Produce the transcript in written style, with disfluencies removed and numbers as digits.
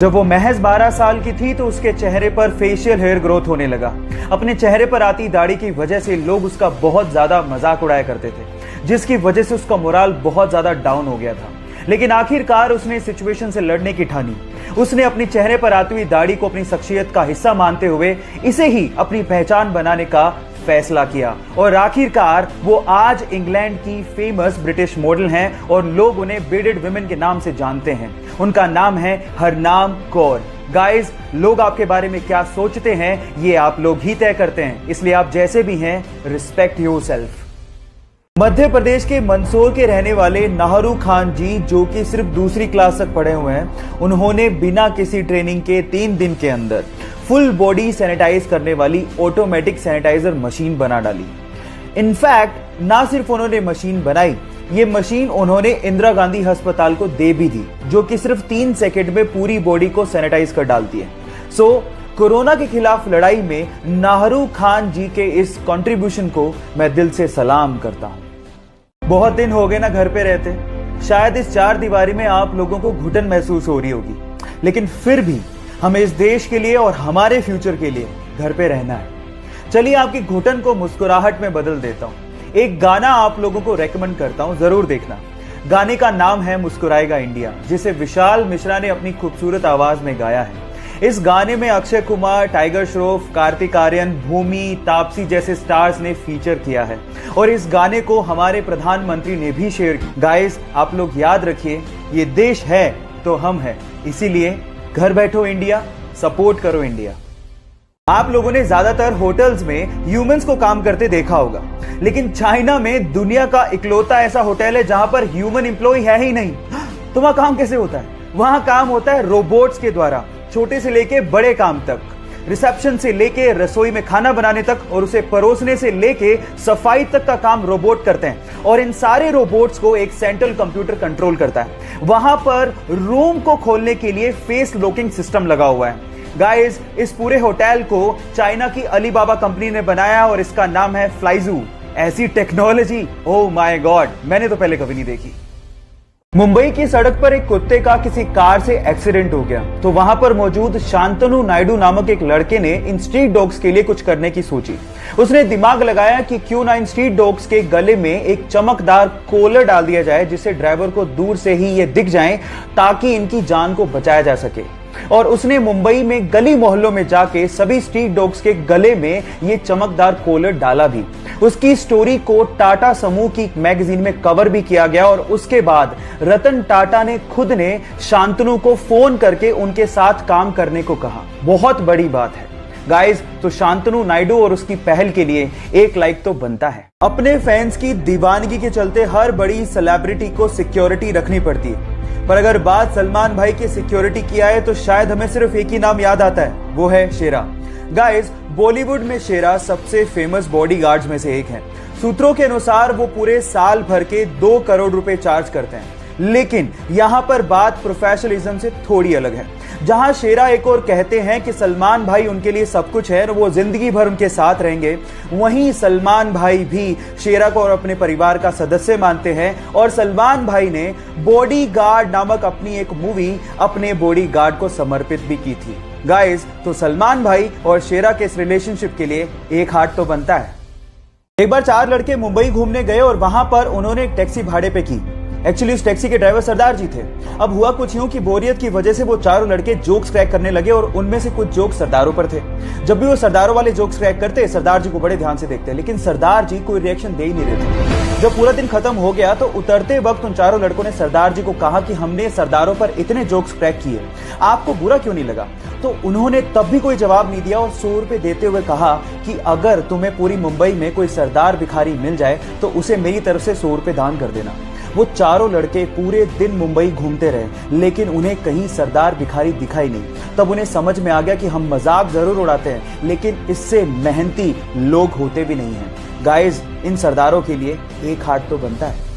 जब वो महज 12 साल की थी तो उसके चेहरे पर फेशियल हेयर ग्रोथ होने लगा। अपने चेहरे पर आती दाढ़ी की वजह से लोग उसका बहुत ज्यादा मजाक उड़ाया करते थे, जिसकी वजह से उसका मोराल बहुत ज्यादा डाउन हो गया था। लेकिन आखिरकार उसने इस सिचुएशन से लड़ने की ठानी। उसने अपने चेहरे पर आती हुई दाढ़ी को अपनी शख्सियत का हिस्सा मानते हुए इसे ही अपनी पहचान बनाने का फैसला किया और आखिरकार वो आज इंग्लैंड की फेमस ब्रिटिश मॉडल हैं और लोग उन्हें बीडेड वुमेन के नाम से जानते हैं। उनका नाम है हरनाम कौर। गाइस, लोग आपके बारे में क्या सोचते हैं ये आप लोग ही तय करते हैं, इसलिए आप जैसे भी हैं रिस्पेक्ट योरसेल्फ। मध्य प्रदेश के मंदसौर के रहने वाले नाहरू खान जी, जो कि सिर्फ दूसरी क्लास तक पढ़े हुए हैं, उन्होंने बिना किसी ट्रेनिंग के 3 दिन के अंदर फुल बॉडी सैनिटाइज करने वाली ऑटोमेटिक सैनिटाइजर मशीन बना डाली। इनफैक्ट ना सिर्फ उन्होंने मशीन बनाई, ये मशीन उन्होंने इंदिरा गांधी अस्पताल को दे भी दी, जो कि सिर्फ 3 सेकंड में पूरी बॉडी को सैनिटाइज कर डालती है। सो कोरोना के खिलाफ लड़ाई में नाहरू खान जी के इस कंट्रीब्यूशन को मैं दिल से सलाम करता हूं। बहुत दिन हो गए ना घर पे रहते, शायद इस 4 दीवारी में आप लोगों को घुटन महसूस हो रही होगी, लेकिन फिर भी हमें इस देश के लिए और हमारे फ्यूचर के लिए घर पे रहना है। चलिए आपकी घुटन को मुस्कुराहट में बदल देता हूं। एक गाना आप लोगों को रेकमेंड करता हूं, जरूर देखना। गाने का नाम है मुस्कुराएगा इंडिया, जिसे विशाल मिश्रा ने अपनी खूबसूरत आवाज में गाया है। इस गाने में अक्षय कुमार, टाइगर श्रॉफ, कार्तिक आर्यन, भूमि, तापसी जैसे स्टार्स ने फीचर किया है और इस गाने को हमारे प्रधानमंत्री ने भी शेयर किया। गाइस, आप लोग याद रखिए, ये देश है तो हम हैं, इसीलिए घर बैठो इंडिया, सपोर्ट करो इंडिया। आप लोगों ने ज्यादातर होटल्स में ह्यूमंस को काम करते देखा होगा, लेकिन चाइना में दुनिया का इकलौता ऐसा होटल है जहां पर ह्यूमन एम्प्लॉय है ही नहीं। तो वहां काम कैसे होता है? वहां काम होता है रोबोट्स के द्वारा, छोटे से लेके बड़े काम तक, रिसेप्शन से लेके रसोई में खाना बनाने तक और उसे परोसने से लेके सफाई तक का काम रोबोट करते हैं। और इन सारे रोबोट्स को एक सेंट्रल कंप्यूटर कंट्रोल करता है। वहां पर रूम को खोलने के लिए फेस लॉकिंग सिस्टम लगा हुआ है। गाइस, इस पूरे होटल को चाइना की अलीबाबा कंपनी ने बनाया और इसका नाम है फ्लाइजू। ऐसी टेक्नोलॉजी, ओह माय गॉड, मैंने तो पहले कभी नहीं देखी। मुंबई की सड़क पर एक कुत्ते का किसी कार से एक्सीडेंट हो गया, तो वहां पर मौजूद शांतनु नायडू नामक एक लड़के ने इन स्ट्रीट डॉग्स के लिए कुछ करने की सोची। उसने दिमाग लगाया कि क्यों ना इन स्ट्रीट डॉग्स के गले में एक चमकदार कॉलर डाल दिया जाए, जिससे ड्राइवर को दूर से ही ये दिख जाए ताकि इनकी जान को बचाया जा सके। और उसने मुंबई में गली मोहल्लों में जाके सभी स्ट्रीट डॉग्स के गले में ये चमकदार कॉलर डाला भी। उसकी स्टोरी को टाटा समूह की मैगजीन में कवर भी किया गया और उसके बाद रतन टाटा ने खुद ने शांतनु को फोन करके उनके साथ काम करने को कहा। बहुत बड़ी बात है गाइस, तो शांतनु नायडू और उसकी पहल के लिए 1 लाइक तो बनता है। अपने फैंस की दीवानगी के चलते हर बड़ी सेलिब्रिटी को सिक्योरिटी रखनी पड़ती है, पर अगर बात सलमान भाई की सिक्योरिटी की आए तो शायद हमें सिर्फ एक ही नाम याद आता है, वो है शेरा। गाइस, बॉलीवुड में शेरा सबसे फेमस बॉडीगार्ड्स में से एक है। सूत्रों के अनुसार वो पूरे साल भर के 2 करोड़ रुपए चार्ज करते हैं। लेकिन यहां पर बात प्रोफेशनलिज्म से थोड़ी अलग है। जहां शेरा एक और कहते हैं कि सलमान भाई उनके लिए सब कुछ है और वो जिंदगी भर उनके साथ रहेंगे, वहीं सलमान भाई भी शेरा को और अपने परिवार का सदस्य मानते हैं और सलमान भाई ने बॉडीगार्ड नामक अपनी एक मूवी अपने बॉडीगार्ड को समर्पित भी की थी। गाइस, तो सलमान भाई और शेरा के इस रिलेशनशिप के लिए 1 हार्ट तो बनता है। एक बार 4 लड़के मुंबई घूमने गए और वहां पर उन्होंने एक टैक्सी भाड़े पे की। एक्चुअली उस टैक्सी के ड्राइवर सरदार जी थे। अब हुआ कुछ यूं कि बोरियत की वजह से वो चारों लड़के जोक्स क्रैक करने लगे और उनमें से कुछ जोक्स सरदारों पर थे। जब भी वो सरदारों वाले जोक्स क्रैक करते, सरदार जी को बड़े ध्यान से देखते, लेकिन सरदार जी कोई रिएक्शन दे ही नहीं रहे थे। जब पूरा दिन खत्म हो गया तो उतरते वक्त उन चारों लड़कों ने सरदार जी को कहा कि हमने सरदारों पर इतने जोक्स क्रैक किए, आपको बुरा क्यों नहीं लगा? तो उन्होंने तब भी कोई जवाब नहीं दिया और 100 रुपए देते हुए कहा कि अगर तुम्हें पूरी मुंबई में कोई सरदार भिखारी मिल जाए तो उसे मेरी तरफ से 100 रुपए दान कर देना। वो चारों लड़के पूरे दिन मुंबई घूमते रहे, लेकिन उन्हें कहीं सरदार भिखारी दिखाई नहीं। तब उन्हें समझ में आ गया कि हम मजाक जरूर उड़ाते हैं, लेकिन इससे मेहनती लोग होते भी नहीं हैं। गाइस, इन सरदारों के लिए 1 हार्ट तो बनता है।